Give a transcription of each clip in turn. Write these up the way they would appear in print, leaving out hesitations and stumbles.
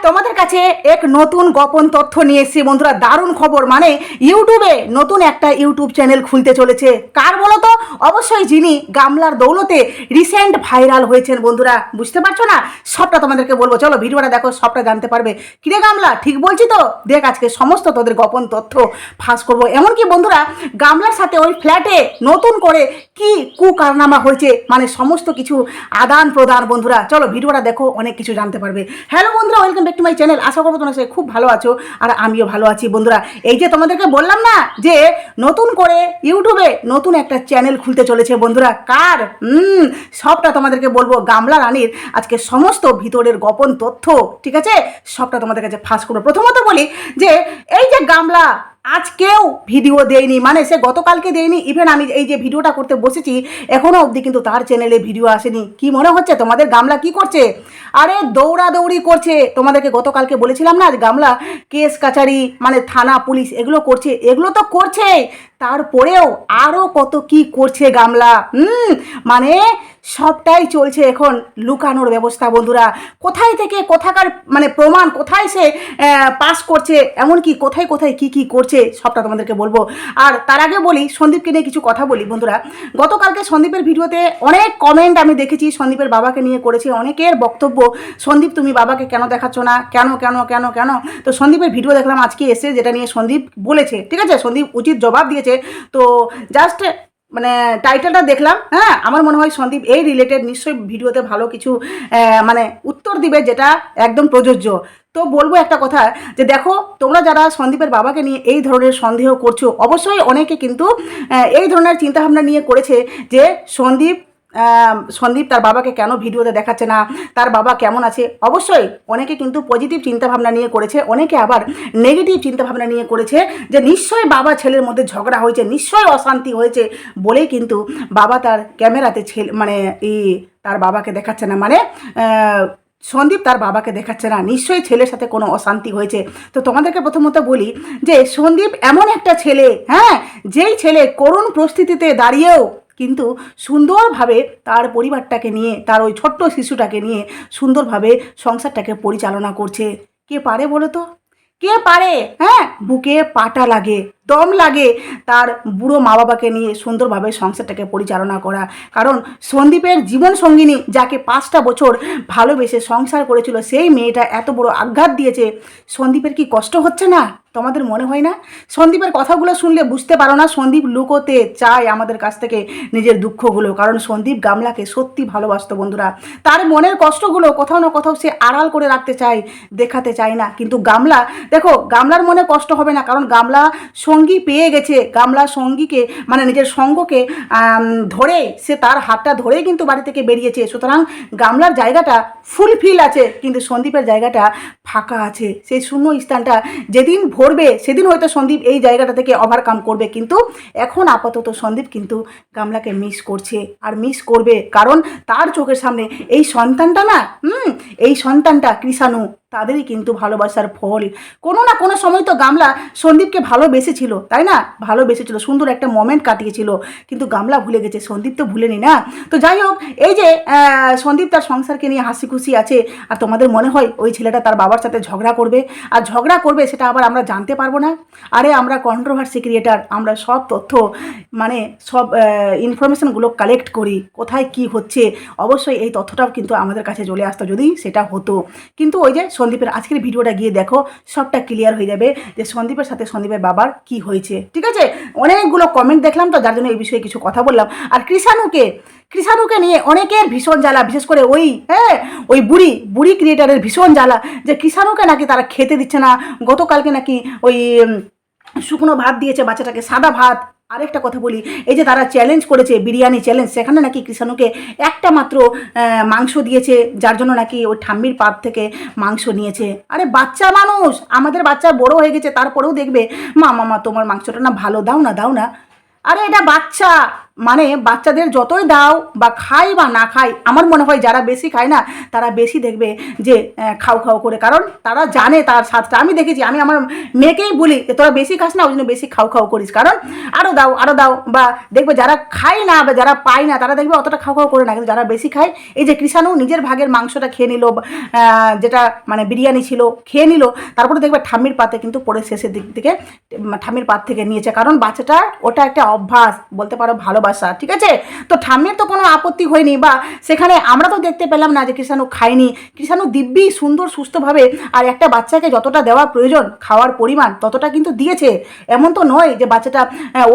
তোমাদের কাছে এক নতুন গোপন তথ্য নিয়ে এসেছি বন্ধুরা, দারুণ খবর। মানে ইউটিউবে নতুন একটা ইউটিউব চ্যানেল খুলতে চলেছে। কার বলো তো? অবশ্যই যিনি গামলার দৌলতে রিসেন্ট ভাইরাল হয়েছেন বন্ধুরা। বুঝতে পারছো না? সবটা তোমাদেরকে বলবো, চলো ভিডিওটা দেখো, সবটা জানতে পারবে। কিরে গামলা, ঠিক বলছি তো? দেখ আজকে সমস্ত তোদের গোপন তথ্য ফাঁস করবো। এমনকি বন্ধুরা গামলার সাথে ওই ফ্ল্যাটে নতুন করে কি কুকারনামা হয়েছে, মানে সমস্ত কিছু আদান প্রদান। বন্ধুরা চলো ভিডিওটা দেখো, অনেক কিছু জানতে পারবে। হ্যালো বন্ধুরা, welcome back to my channel. আশা করবো তোমরা সবাই খুব ভালো আছো আর আমিও ভালো আছি। বন্ধুরা এই যে তোমাদেরকে বললাম না যে নতুন করে ইউটিউবে নতুন একটা চ্যানেল খুলতে চলেছে বন্ধুরা। কার? সবটা তোমাদেরকে বলবো। গামলা রানীর আজকে সমস্ত ভিতরের গোপন তথ্য, ঠিক আছে, সবটা তোমাদের কাছে ফাঁস করবো। প্রথমত বলি যে এই যে গামলা আজকেও ভিডিও দেয়নি, মানে সে গতকালকে দেয়নি। ইভেন আমি এই যে ভিডিওটা করতে বসেছি এখনও অবধি কিন্তু তার চ্যানেলে ভিডিও আসেনি। কি মনে হচ্ছে তোমাদের গামলা কি করছে? আরে দৌড়াদৌড়ি করছে। তোমাদেরকে গতকালকে বলেছিলাম না যে গামলা কেস কাচারি, মানে থানা পুলিশ এগুলো করছে। এগুলো তো করছে, তারপরেও আরও কত কি করছে গামলা। মানে সবটাই চলছে এখন লুকানোর ব্যবস্থা বন্ধুরা। কোথায় থেকে কোথাকার মানে প্রমাণ, কোথায় সে পাস করছে, এমনকি কোথায় কোথায় কি কি করছে, সবটা তোমাদেরকে বলবো। আর তার আগে বলি, সন্দীপকে নিয়ে কিছু কথা বলি বন্ধুরা। গতকালকে সন্দীপের ভিডিওতে অনেক কমেন্ট আমি দেখেছি, সন্দীপের বাবাকে নিয়ে করেছে। অনেকের বক্তব্য, সন্দীপ তুমি বাবাকে কেন দেখাচ্ছ না, কেন কেন কেন কেন। তো সন্দীপের ভিডিও দেখলাম আজকে এসে, যেটা নিয়ে সন্দীপ বলেছে, ঠিক আছে, সন্দীপ উচিত জবাব দিয়েছে। তো জাস্ট মানে টাইটেলটা দেখলাম, হ্যাঁ, আমার মনে হয় সন্দীপ এই রিলেটেড নিশ্চয়ই ভিডিওতে ভালো কিছু মানে উত্তর দিবে, যেটা একদম প্রযোজ্য। তো বলবো একটা কথা, যে দেখো তোমরা যারা সন্দীপের বাবাকে নিয়ে এই ধরনের সন্দেহ করছো, অবশ্যই অনেকে কিন্তু এই ধরনের চিন্তাভাবনা নিয়ে করেছে যে সন্দীপ তার বাবাকে কেন ভিডিওতে দেখাচ্ছে না, তার বাবা কেমন আছে। অবশ্যই অনেকে কিন্তু পজিটিভ চিন্তাভাবনা নিয়ে করেছে, অনেকে আবার নেগেটিভ চিন্তাভাবনা নিয়ে করেছে যে নিশ্চয়ই বাবা ছেলের মধ্যে ঝগড়া হয়েছে, নিশ্চয়ই অশান্তি হয়েছে বলেই কিন্তু বাবা তার ক্যামেরাতে মানে তার বাবাকে দেখাচ্ছে না, মানে সন্দীপ তার বাবাকে দেখাচ্ছে না, নিশ্চয়ই ছেলের সাথে কোনো অশান্তি হয়েছে। তো তোমাদেরকে প্রথমত বলি যে সন্দীপ এমন একটা ছেলে, হ্যাঁ, যেই ছেলে করুণ পরিস্থিতিতে দাঁড়িয়েও কিন্তু সুন্দরভাবে তার পরিবারটাকে নিয়ে, তার ওই ছোট্ট শিশুটাকে নিয়ে সুন্দরভাবে সংসারটাকে পরিচালনা করছে। কে পারে বলো তো? কে পারে? হ্যাঁ, বুকে পাটা লাগে, দম লাগে তার বুড়ো মা বাবাকে নিয়ে সুন্দরভাবে সংসারটাকে পরিচালনা করা। কারণ সন্দীপের জীবন সঙ্গিনী, যাকে 5টা বছর ভালোবেসে সংসার করেছিল, সেই মেয়েটা এত বড় আঘাত দিয়েছে। সন্দীপের কি কষ্ট হচ্ছে না? তোমাদের মনে হয় না? সন্দীপের কথাগুলো শুনলে বুঝতে পারো না সন্দীপ লুকোতে চায় আমাদের কাছ থেকে নিজের দুঃখগুলো। কারণ সন্দীপ গামলাকে সত্যি ভালোবাসতো বন্ধুরা। তার মনের কষ্টগুলো কোথাও না কোথাও সে আড়াল করে রাখতে চায়, দেখাতে চায় না। কিন্তু গামলা, দেখো গামলার মনে কষ্ট হবে না, কারণ গামলা সঙ্গী পেয়ে গেছে। গামলা সঙ্গীকে, মানে নিজের সঙ্গকে ধরে, সে তার হাতটা ধরেই কিন্তু বাড়ি থেকে বেরিয়েছে। সুতরাং গামলার জায়গাটা ফুলফিল আছে, কিন্তু সন্দীপের জায়গাটা ফাঁকা আছে। সেই শূন্য স্থানটা যেদিন ভরবে সেদিন হয়তো সন্দীপ এই জায়গাটা থেকে ওভারকাম করবে। কিন্তু এখন আপাতত সন্দীপ কিন্তু গামলাকে মিস করছে আর মিস করবে, কারণ তার চোখের সামনে এই সন্তানটা না, এই সন্তানটা কৃষাণু, তাদেরই কিন্তু ভালোবাসার ফল। কোনো না কোনো সময় তো গামলা সন্দীপকে ভালোবেসেছিল, তাই না? ভালোবেসেছিল, সুন্দর একটা মোমেন্ট কাটিয়েছিল, কিন্তু গামলা ভুলে গেছে, সন্দীপ তো ভুলেনি না। তো যাই হোক, এই যে সন্দীপ তার সংসারকে নিয়ে হাসি খুশি আছে, আর তোমাদের মনে হয় ওই ছেলেটা তার বাবার সাথে ঝগড়া করবে, আর ঝগড়া করবে সেটা আবার আমরা জানতে পারবো না? আরে আমরা কন্ট্রোভার্সি ক্রিয়েটার, আমরা সব তথ্য, মানে সব ইনফরমেশনগুলো কালেক্ট করি, কোথায় কি হচ্ছে। অবশ্যই এই তথ্যটাও কিন্তু আমাদের কাছে চলে আসতো যদি সেটা হতো। কিন্তু ওই যে সন্দীপের আজকের ভিডিওটা গিয়ে দেখো, সবটা ক্লিয়ার হয়ে যাবে যে সন্দীপের সাথে সন্দীপের বাবার কি হয়েছে, ঠিক আছে? অনেকগুলো কমেন্ট দেখলাম, তো যার জন্য এই বিষয়ে কিছু কথা বললাম। আর কৃষাণুকে নিয়ে অনেকের ভীষণ জ্বালা, বিশেষ করে ওই বুড়ি ক্রিয়েটারের ভীষণ জ্বালা, যে কৃষাণুকে নাকি তারা খেতে দিচ্ছে না। গতকালকে নাকি ওই শুকনো ভাত দিয়েছে বাচ্চাটাকে, সাদা ভাত। আরেকটা কথা বলি, এই যে তারা চ্যালেঞ্জ করেছে, বিরিয়ানি চ্যালেঞ্জ, সেখানে নাকি কৃষাণুকে একটা মাত্র মাংস দিয়েছে, যার জন্য নাকি ওই ঠাম্মির পাত থেকে মাংস নিয়েছে। আরে বাচ্চা মানুষ, আমাদের বাচ্চা বড় হয়ে গেছে, তারপরেও দেখবে মা তোমার মাংসটা না ভালো, দাও না। আরে এটা বাচ্চা, মানে বাচ্চাদের যতই দাও বা খাই বা না খাই, আমার মনে হয় যারা বেশি খায় না তারা বেশি দেখবে যে খাও খাও করে, কারণ তারা জানে তার স্বাদটা। আমি দেখেছি, আমি আমার মেয়েকেই বলি যে তোরা বেশি খাস না, ওই জন্য বেশি খাও খাও করিস, কারণ আরও দাও আরও দাও। বা দেখবে যারা খায় না বা যারা পায় না তারা দেখবে অতটা খাও খাও করে না, কিন্তু যারা বেশি খায়, এই যে কৃষাণু নিজের ভাগের মাংসটা খেয়ে নিল, যেটা মানে বিরিয়ানি ছিল খেয়ে নিল, তারপরে দেখবে ঠাম্মির পাতে কিন্তু পরে শেষের দিক থেকে ঠাম্মির পাত থেকে নিয়েছে, কারণ বাচ্চাটা ওটা একটা অভ্যাস, বলতে পারো ভালোবাসা, ঠিক আছে। তো ঠাম্মির তো কোনো আপত্তি হয়নি, বা সেখানে আমরা তো দেখতে পেলাম না যে কৃষাণু খায়নি। কৃষাণু দিব্যি সুন্দর সুস্থভাবে, আর একটা বাচ্চাকে যতটা দেওয়া প্রয়োজন খাওয়ার পরিমাণ ততটা কিন্তু দিয়েছে। এমন তো নয় যে বাচ্চাটা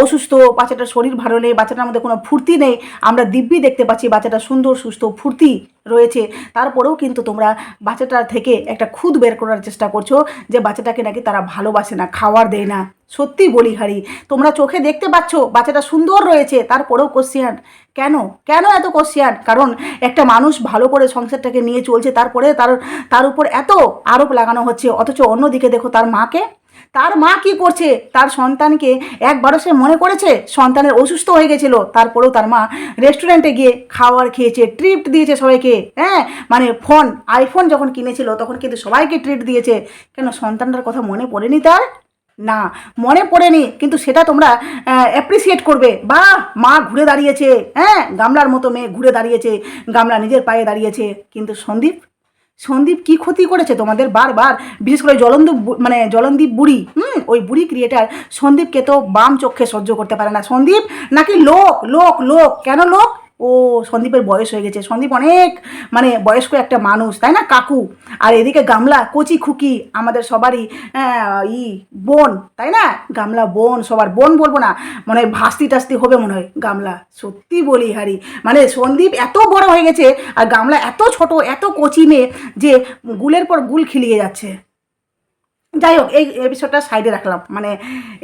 অসুস্থ, বাচ্চাটার শরীর ভালো নেই, বাচ্চাটার মধ্যে কোনো ফুর্তি নেই। আমরা দিব্যি দেখতে পাচ্ছি বাচ্চাটা সুন্দর সুস্থ ফুর্তি রয়েছে। তারপরেও কিন্তু তোমরা বাচ্চাটার থেকে একটা খুদ বের করার চেষ্টা করছো যে বাচ্চাটাকে নাকি তারা ভালোবাসে না, খাওয়ার দেয় না। সত্যি বলি হারি, তোমরা চোখে দেখতে পাচ্ছ বাচ্চাটা সুন্দর রয়েছে, তারপরেও কোশ্চেন কেন? কেন এত কোশ্চেন? কারণ একটা মানুষ ভালো করে সংসারটাকে নিয়ে চলছে, তারপরে তার উপর এত আরোপ লাগানো হচ্ছে। অথচ অন্যদিকে দেখো তার মাকে, তার মা কি করছে? তার সন্তানকে একবারও সে মনে করেছে? সন্তানের অসুস্থ হয়ে গেছিল, তারপরেও তার মা রেস্টুরেন্টে গিয়ে খাবার খেয়েছে, ট্রিট দিয়েছে সবাইকে। হ্যাঁ, মানে আইফোন যখন কিনেছিল তখন কিন্তু সবাইকে ট্রিট দিয়েছে। কেন সন্তানটার কথা মনে পড়েনি তার? না, মনে পড়েনি, কিন্তু সেটা তোমরা অ্যাপ্রিসিয়েট করবে। বা মা ঘুরে দাঁড়িয়েছে, হ্যাঁ, গামলার মতো মেয়ে ঘুরে দাঁড়িয়েছে, গামলা নিজের পায়ে দাঁড়িয়েছে। কিন্তু সন্দীপ কি ক্ষতি করেছে তোমাদের? বারবার বিশেষ করে জলন্দীপ বুড়ি, ওই বুড়ি ক্রিয়েটার সন্দীপকে তো বাম চোখে সহ্য করতে পারে না। সন্দীপ নাকি লোক লোক লোক, কেন লোক? ও সন্দীপের বয়স হয়ে গেছে, সন্দীপ অনেক মানে বয়স্ক একটা মানুষ, তাই না কাকু? আর এদিকে গামলা কচি খুকি, আমাদের সবারই বোন, তাই না? গামলা বোন, সবার বোন বলবো না, মনে হয় ভাস্তি টাস্তি হবে মনে হয় গামলা। সত্যি বলি হারি, মানে সন্দীপ এত বড় হয়ে গেছে আর গামলা এত ছোট, এত কচি মেয়ে যে গুলের পর গুল খিলিয়ে যাচ্ছে। যাই হোক, এই এপিসোডটা সাইডে রাখলাম, মানে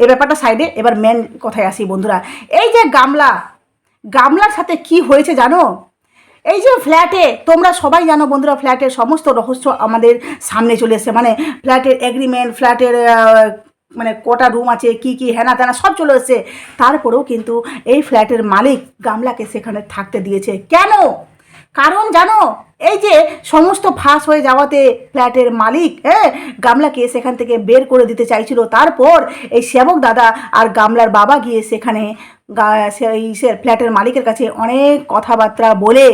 এই ব্যাপারটা সাইডে। এবার মেন কথায় আসি বন্ধুরা। এই যে গামলার সাথে কি হয়েছে জানো? এই যে ফ্ল্যাটে, তোমরা সবাই জানো বন্ধুরা, ফ্ল্যাটের সমস্ত রহস্য আমাদের সামনে চলে এসেছে। মানে ফ্ল্যাটের এগ্রিমেন্ট, ফ্ল্যাটের মানে কটা রুম আছে, কি কি হেনা তেনা সব চলে এসেছে। তারপরেও কিন্তু এই ফ্ল্যাটের মালিক গামলাকে সেখানে থাকতে দিয়েছে। কেন? কারণ জানো, এই যে সমস্ত ফাঁস হয়ে যাওয়াতে ফ্ল্যাটের মালিক গামলাকে সেখান থেকে বের করে দিতে চাইছিল। তারপর এই সেবক দাদা আর গামলার বাবা গিয়ে সেখানে ফ্ল্যাটের মালিকের কাছে অনেক কথাবার্তা বলে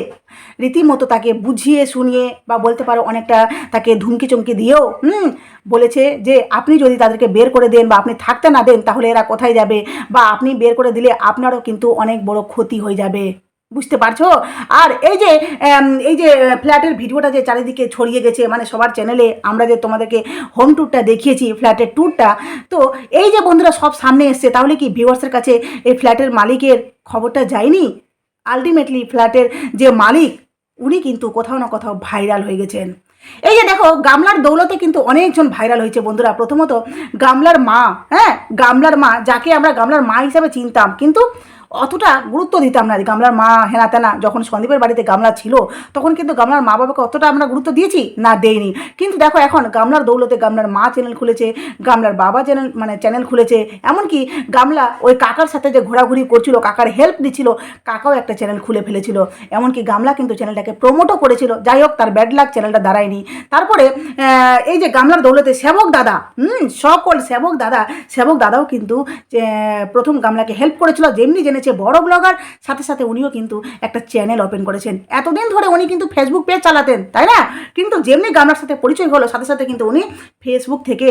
রীতিমতো তাকে বুঝিয়ে শুনিয়ে, বা বলতে পারো অনেকটা তাকে ধুমকি চমকি দিয়েও বলেছে যে আপনি যদি তাদেরকে বের করে দেন বা আপনি থাকতে না দেন তাহলে এরা কোথায় যাবে, বা আপনি বের করে দিলে আপনারও কিন্তু অনেক বড় ক্ষতি হয়ে যাবে। বুঝতে পারছো? আর এই যে ফ্ল্যাটের ভিডিওটা যে চারিদিকে ছড়িয়ে গেছে, মানে সবার চ্যানেলে আমরা যে তোমাদেরকে হোম ট্যুরটা দেখিয়েছি, ফ্ল্যাটের ট্যুরটা, তো এই যে বন্ধুরা সব সামনে এসছে, তাহলে কি ভিউয়ার্সের কাছে এই ফ্ল্যাটের মালিকের খবরটা যায়নি? আলটিমেটলি ফ্ল্যাটের যে মালিক উনি কিন্তু কোথাও না কোথাও ভাইরাল হয়ে গেছেন। এই যে দেখো, গামলার দৌলতে কিন্তু অনেকজন ভাইরাল হয়েছে বন্ধুরা। প্রথমত গামলার মা, গামলার মা, যাকে আমরা গামলার মা হিসাবে চিনতাম, কিন্তু অতটা গুরুত্ব দিতাম না। গামলার মা হেনা তেনা, যখন সন্দীপের বাড়িতে গামলা ছিল তখন কিন্তু গামলার মা বাবাকে অতটা আমরা গুরুত্ব দিয়েছি না, দেইনি। কিন্তু দেখো এখন গামলার দৌলতে গামলার মা চ্যানেল খুলেছে, গামলার বাবা চ্যানেল খুলেছে, এমনকি গামলা ওই কাকার সাথে যে ঘোরাঘুরি করছিল, কাকার হেল্প দিচ্ছিল, কাকাও একটা চ্যানেল খুলে ফেলেছিল। এমনকি গামলা কিন্তু চ্যানেলটাকে প্রমোটও করেছিল। যাই হোক, তার ব্যাড লাক, চ্যানেলটা দাঁড়ায়নি। তারপরে এই যে গামলার দৌলতে সেবক দাদা, সকল সেবক দাদাও কিন্তু প্রথম গামলাকে হেল্প করেছিল। যেমনি জেনেছে বড় ব্লগার, সাথে সাথে উনিও কিন্তু একটা চ্যানেল ওপেন করেছেন। এতদিন ধরে উনি কিন্তু ফেসবুক পেজ চালাতেন, তাই না? কিন্তু যেমনি গামলার সাথে পরিচয় হলো, সাথে সাথে কিন্তু উনি ফেসবুক থেকে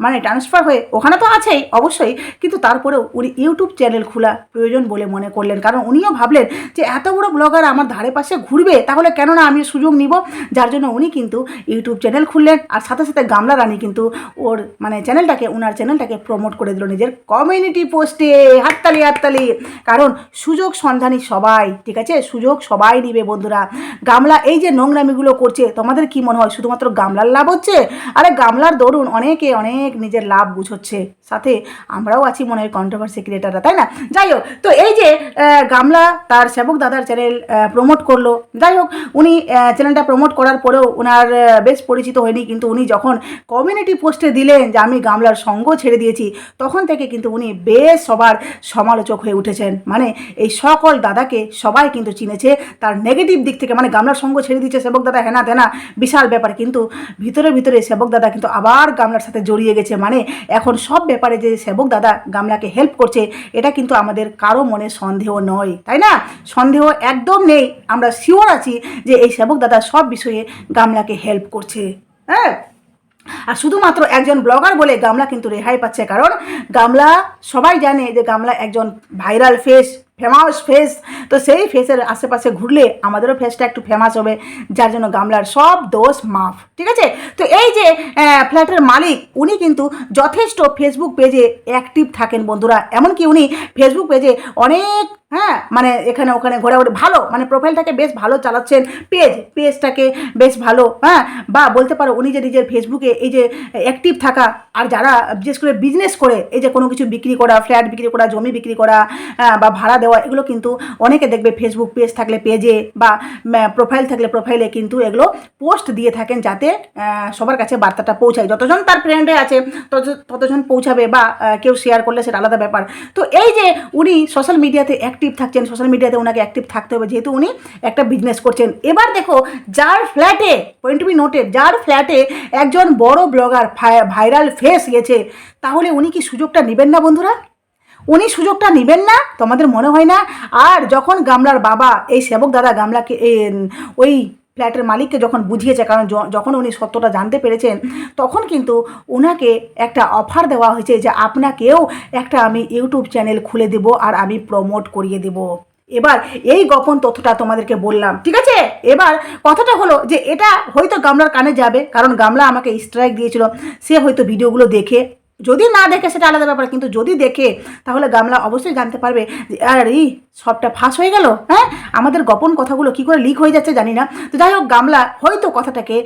মানে ট্রান্সফার হয়ে, ওখানে তো আছেই অবশ্যই, কিন্তু তারপরেও উনি ইউটিউব চ্যানেল খোলা প্রয়োজন বলে মনে করলেন। কারণ উনিও ভাবলেন যে এত বড় ব্লগার আমার ধারে পাশে ঘুরবে, তাহলে কেন না আমি সুযোগ নিব। যার জন্য উনি কিন্তু ইউটিউব চ্যানেল খুললেন। আর সাথে সাথে গামলা রানী কিন্তু ওর মানে ওনার চ্যানেলটাকে প্রমোট করে দিল নিজের কমিউনিটি পোস্টে। হাততালি। কারণ সুযোগ সন্ধানী সবাই, ঠিক আছে? সুযোগ সবাই নিবে বন্ধুরা। গামলা এই যে নোংরামিগুলো করছে, তোমাদের কি মনে হয় শুধুমাত্র গামলার লাভ হচ্ছে? আরে গামলার দরুন অনেকে অনেক নিজের লাভ বুঝচ্ছে, সাথে আমরাও আছি মনে হয় কন্ট্রোভার্সি ক্রিয়েটাররা, তাই না? যাই হোক, তো এই যে গামলা তার সেবক দাদার চ্যানেল প্রমোট করলো। যাই হোক, উনি চ্যানেলটা প্রমোট করার পরেও ওনার বেশ পরিচিত হয়নি, কিন্তু উনি যখন কমিউনিটি পোস্টে দিলেন যে আমি গামলার সঙ্গ ছেড়ে দিয়েছি, তখন থেকে কিন্তু উনি বেশ সবার সমালোচক হয়ে উঠেছে। উঠেছেন। মানে এই সকল দাদাকে সবাই কিন্তু চিনেছে তার নেগেটিভ দিক থেকে, মানে গামলার সঙ্গ ছেড়ে দিচ্ছে সেবক দাদা, হেনা তেনা বিশাল ব্যাপার, কিন্তু ভিতরে ভিতরে সেবক দাদা কিন্তু আবার গামলার সাথে জড়িয়ে গেছে। মানে এখন সব ব্যাপারে যে সেবক দাদা গামলাকে হেল্প করছে এটা কিন্তু আমাদের কারো মনে সন্দেহ নয়, তাই না? সন্দেহ একদম নেই, আমরা শিওর আছি যে এই সেবক দাদা সব বিষয়ে গামলাকে হেল্প করছে। হ্যাঁ, আর শুধুমাত্র একজন ব্লগার বলে গামলা কিন্তু রেহাই পাচ্ছে, কারণ গামলা সবাই জানে যে গামলা একজন ভাইরাল ফেস, ফেমাস ফেস। তো সেই ফেসের আশেপাশে ঘুরলে আমাদেরও ফেসটা একটু ফেমাস হবে, যার জন্য গামলার সব দোষ মাফ, ঠিক আছে? তো এই যে ফ্ল্যাটের মালিক উনি কিন্তু যথেষ্ট ফেসবুক পেজে অ্যাক্টিভ থাকেন বন্ধুরা, এমনকি উনি ফেসবুক পেজে অনেক, হ্যাঁ, মানে এখানে ওখানে ঘোরাঘুরি ভালো, মানে প্রোফাইলটাকে বেশ ভালো চালাচ্ছেন, পেজটাকে বেশ ভালো, হ্যাঁ, বা বলতে পারো উনি যে নিজের ফেসবুকে এই যে অ্যাক্টিভ থাকা, আর যারা বিশেষ করে বিজনেস করে এই যে কোনো কিছু বিক্রি করা, ফ্ল্যাট বিক্রি করা, জমি বিক্রি করা বা ভাড়া দেওয়া, এগুলো কিন্তু অনেকে দেখবে ফেসবুক পেজ থাকলে পেজে বা প্রোফাইল থাকলে প্রোফাইলে কিন্তু এগুলো পোস্ট দিয়ে থাকেন, যাতে সবার কাছে বার্তাটা পৌঁছায়। যতজন তার ফ্রেন্ডে আছে ততজন পৌঁছাবে, বা কেউ শেয়ার করলে সেটা আলাদা ব্যাপার। তো এই যে উনি সোশ্যাল মিডিয়াতে অ্যাক্টিভ থাকছেন, সোশ্যাল মিডিয়াতে ওনাকে অ্যাক্টিভ থাকতে হবে, যেহেতু উনি একটা বিজনেস করছেন। এবার দেখো, যার ফ্ল্যাটে, পয়েন্ট টু বি নোটেড, যার ফ্ল্যাটে একজন বড় ব্লগার ভাইরাল ফেস গেছে, তাহলে উনি কি সুযোগটা নেবেন না বন্ধুরা? উনি সুযোগটা নেবেন না? তোমাদের মনে হয় না? আর যখন গামলার বাবা এই সেবক দাদা গামলাকে ওই ফ্ল্যাটের মালিককে যখন বুঝিয়েছে, কারণ যখন উনি সত্যটা জানতে পেরেছেন, তখন কিন্তু ওনাকে একটা অফার দেওয়া হয়েছে যে আপনাকেও একটা আমি ইউটিউব চ্যানেল খুলে দেব আর আমি প্রমোট করিয়ে দেব। এবার এই গোপন তথ্যটা তোমাদেরকে বললাম, ঠিক আছে? এবার কথাটা হলো যে এটা হয়তো গামলার কানে যাবে, কারণ গামলা আমাকে স্ট্রাইক দিয়েছিল, সে হয়তো ভিডিওগুলো দেখে, যদি না দেখে সেটা আলাদা ব্যাপার, কিন্তু যদি দেখে তাহলে গামলা অবশ্যই জানতে পারবে যে আরে সবটা ফাঁস হয়ে গেল, হ্যাঁ, আমাদের গোপন কথাগুলো কী করে লিক হয়ে যাচ্ছে জানি না। তো যাই হোক, গামলা হয়তো কথাটাকে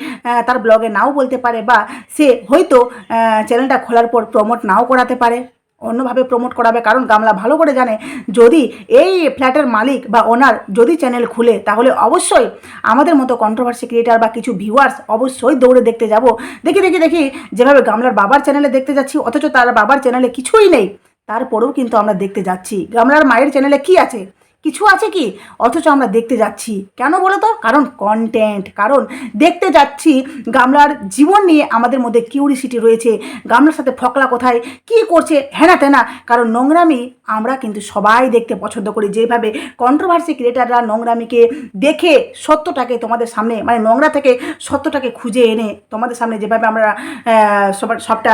তার ব্লগে নাও বলতে পারে, বা সে হয়তো চ্যানেলটা খোলার পর প্রমোট নাও করাতে পারে, অন্যভাবে প্রমোট করাবে, কারণ গামলা ভালো করে জানে যদি এই ফ্ল্যাটের মালিক বা ওনার যদি চ্যানেল খুলে, তাহলে অবশ্যই আমাদের মতো কন্ট্রোভার্সি ক্রিয়েটার বা কিছু ভিউয়ার্স অবশ্যই দৌড়ে দেখতে যাব। দেখি যেভাবে গামলার বাবার চ্যানেলে দেখতে যাচ্ছি, অথচ তার বাবার চ্যানেলে কিছুই নেই, তারপরেও কিন্তু আমরা দেখতে যাচ্ছি। গামলার মায়ের চ্যানেলে কি আছে? কিছু আছে কি? অথচ আমরা দেখতে যাচ্ছি কেন বলো তো? কারণ কন্টেন্ট, কারণ দেখতে যাচ্ছি গামলার জীবন নিয়ে আমাদের মধ্যে কিউরিসিটি রয়েছে, গামলার সাথে ফকলা কোথায় কী করছে, হেনা তেনা, কারণ নোংরামি আমরা কিন্তু সবাই দেখতে পছন্দ করি। যেভাবে কন্ট্রোভার্সি ক্রিয়েটাররা নোংরামিকে দেখে সত্যটাকে তোমাদের সামনে, মানে নোংরা থেকে সত্যটাকে খুঁজে এনে তোমাদের সামনে যেভাবে আমরা সবটা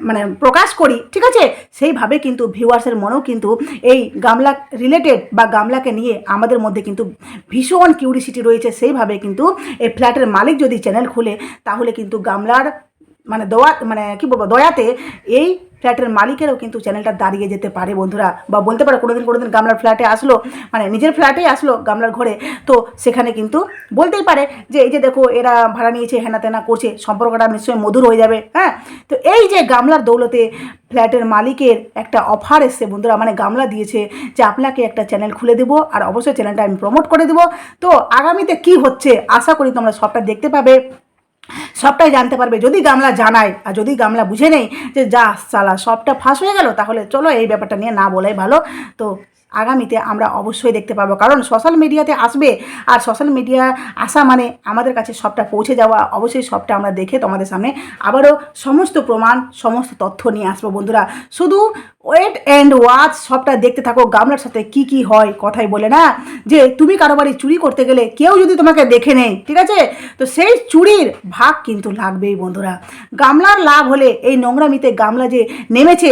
মানে প্রকাশ করি, ঠিক আছে, সেইভাবে কিন্তু ভিউয়ার্সের মনেও কিন্তু এই গামলা রিলেটেড বা গামলাকে নিয়ে আমাদের মধ্যে কিন্তু ভীষণ কিউরিসিটি রয়েছে। সেইভাবে কিন্তু এই ফ্ল্যাটের মালিক যদি চ্যানেল খুলে, তাহলে কিন্তু গামলার মানে কী বলবো, দয়াতে এই ফ্ল্যাটের মালিকেরও কিন্তু চ্যানেলটা দাঁড়িয়ে যেতে পারে বন্ধুরা। বা বলতে পারো কোনোদিন গামলার ফ্ল্যাটে আসলো, মানে নিজের ফ্ল্যাটেই আসলো গামলার ঘরে, তো সেখানে কিন্তু বলতেই পারে যে এই যে দেখো এরা ভাড়া নিয়েছে, হেনা তেনা করছে, সম্পর্কটা নিশ্চয়ই মধুর হয়ে যাবে। হ্যাঁ, তো এই যে গামলার দৌলতে ফ্ল্যাটের মালিকের একটা অফার এসছে বন্ধুরা, মানে গামলা দিয়েছে যে আপনাকে একটা চ্যানেল খুলে দেবো আর অবশ্যই চ্যানেলটা আমি প্রমোট করে দেবো। তো আগামীতে কি হচ্ছে আশা করি তোমরা সবটা দেখতে পাবে, সবটাই জানতে পারবে। যদি গামলা জানায় আর যদি গামলা বুঝে নেই যে যা চালা সবটা ফাঁস হয়ে গেল, তাহলে চলো এই ব্যাপারটা নিয়ে না বলাই ভালো। তো আগামীতে আমরা অবশ্যই দেখতে পাবো, কারণ সোশ্যাল মিডিয়াতে আসবে, আর সোশ্যাল মিডিয়া আসা মানে আমাদের কাছে সবটা পৌঁছে যাওয়া। অবশ্যই সবটা আমরা দেখে তোমাদের সামনে আবারও সমস্ত প্রমাণ, সমস্ত তথ্য নিয়ে আসবো বন্ধুরা। শুধু ওয়েট অ্যান্ড ওয়াচ, সবটা দেখতে থাকো গামলার সাথে কি কি হয়। কথাই বলে না যে তুমি কারো বাড়ি চুরি করতে গেলে কেউ যদি তোমাকে দেখে নেয়, ঠিক আছে, তো সেই চুরির ভাগ কিন্তু লাগবেই বন্ধুরা। গামলার লাভ হলে এই নোংরামিতে গামলা যে নেমেছে,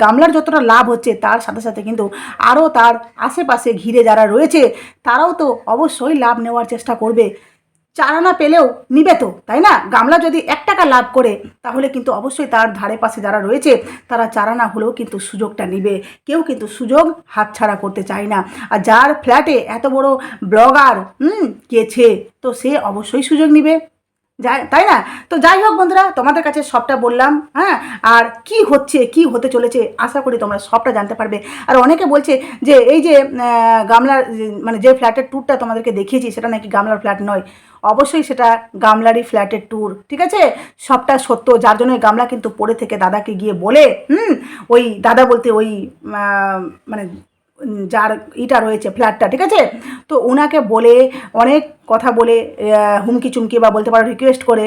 গামলার যতটা লাভ হচ্ছে, তার সাথে সাথে কিন্তু আরও তার আশেপাশে ঘিরে যারা রয়েছে তারাও তো অবশ্যই লাভ নেওয়ার চেষ্টা করবে। চারানা পেলেও নিবে তো, তাই না? গামলা যদি 1 টাকা লাভ করে, তাহলে কিন্তু অবশ্যই তার ধারে পাশে যারা রয়েছে তারা চারানা হলেও কিন্তু সুযোগটা নিবে। কেউ কিন্তু সুযোগ হাতছাড়া করতে চায় না। আর যার ফ্ল্যাটে এত বড় ব্লগার গেছে, তো সে অবশ্যই সুযোগ নিবে। তাই না? তো যাই হোক বন্ধুরা, তোমাদের কাছে সবটা বললাম, হ্যাঁ। আর কি হচ্ছে, কি হতে চলেছে, আশা করি তোমরা সবটা জানতে পারবে। আর অনেকে বলছে যে এই যে গামলার মানে যে ফ্ল্যাটের ট্যুরটা তোমাদেরকে দেখিয়েছি সেটা নাকি গামলার ফ্ল্যাট নয়। অবশ্যই সেটা গামলারই ফ্ল্যাটের ট্যুর, ঠিক আছে? সবটা সত্য, যার জন্য গামলা কিন্তু পড়ে থেকে দাদাকে গিয়ে বলে, ওই দাদা বলতে ওই মানে যার ইটা রয়েছে ফ্ল্যাটটা, ঠিক আছে? তো ওনাকে বলে অনেক কথা বলে হুমকি চুমকি বা বলতে পারো রিকোয়েস্ট করে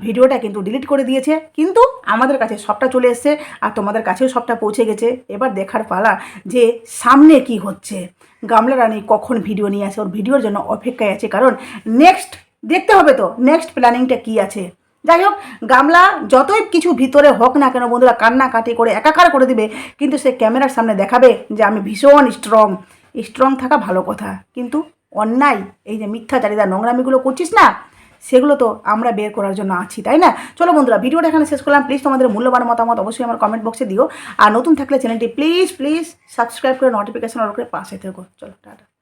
ভিডিওটা কিন্তু ডিলিট করে দিয়েছে। কিন্তু আমাদের কাছে সবটা চলে এসছে আর তোমাদের কাছেও সবটা পৌঁছে গেছে। এবার দেখার পালা যে সামনে কি হচ্ছে, গামলা রানী কখন ভিডিও নিয়ে আসে। ওর ভিডিওর জন্য অপেক্ষায় আছে, কারণ নেক্সট দেখতে হবে তো নেক্সট প্ল্যানিংটা কি আছে। যাই হোক, গামলা যতই কিছু ভিতরে হোক না কেন বন্ধুরা, কান্নাকাটি করে একাকার করে দিবে, কিন্তু সে ক্যামেরার সামনে দেখাবে যে আমি ভীষণ স্ট্রং থাকা ভালো কথা, কিন্তু অন্যায় এই যে মিথ্যাচারিতা নোংরামিগুলো করছিস না, সেগুলো তো আমরা বের করার জন্য আছি, তাই না? চলো বন্ধুরা, ভিডিওটা এখানে শেষ করলাম। প্লিজ তোমাদের মূল্যবান মতামত অবশ্যই আমার কমেন্ট বক্সে দিও। আর নতুন থাকলে চ্যানেলটি প্লিজ সাবস্ক্রাইব করে নোটিফিকেশন অন করে পাশে থেকো। চলো টাটা।